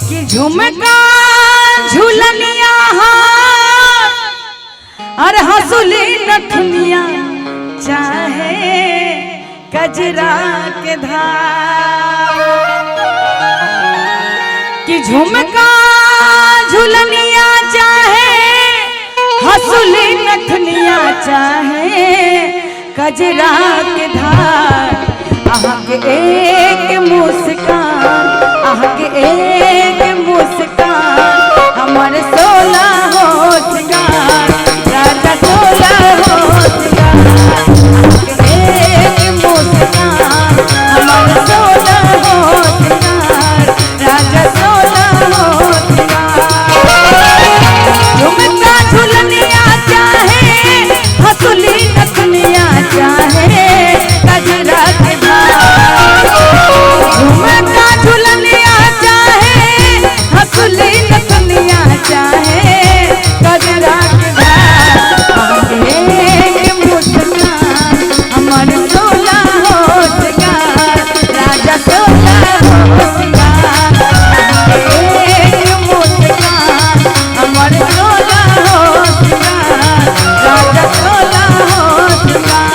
कि झुमका झुलनिया और हंसुली नथुनिया चाहे कजरा के धार कि झुमका झुलनिया चाहे हंसुली नथुनिया चाहे कजरा के धार आहा के एक मुस्कान आहा के एक मुस्कान हमारे 16 होठगार राजा 16 होठगार एक मुस्कान हमारे 16 होठगार राजा 16 होठगार झुमका झुलनिया चाहे हंसुली नथुनिया चाहे कजरा के धार झुमका झुलनिया चाहे हंसुली नथुनिया चाहे कजरा के धार एक मुस्कान हमारे 16 होठगार राजा 16 होठगार एक मुस्कान हमारे 16 होठगार राजा 16 होठगार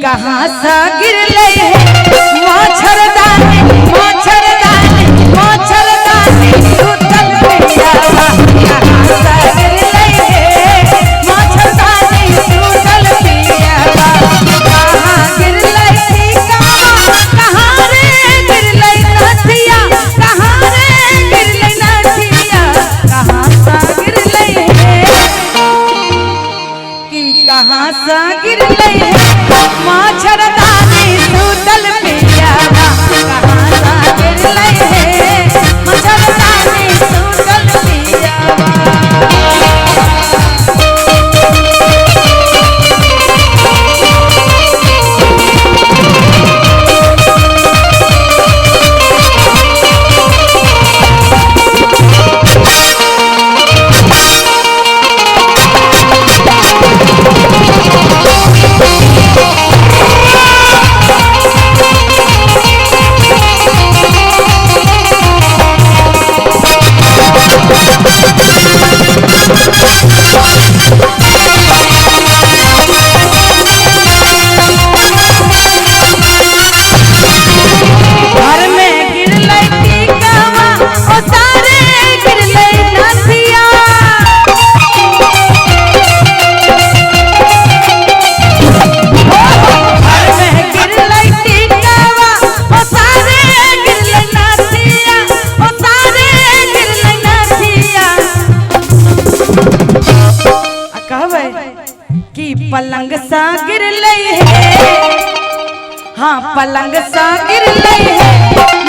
कहाँ सा गिर ले मच्छरदानी मच्छरदानी मच्छरदानी सुतल पियावा कहाँ सा गिर ले मच्छरदानी सुतल पियावा कहाँ गिर ले कहाँ रे गिर ले नथिया कहाँ रे गिर ले नथिया कहाँ सा गिर ले कि कहाँ सा गिर ले मच्छरदानी सुतल हाँ पलंग सा गिरले है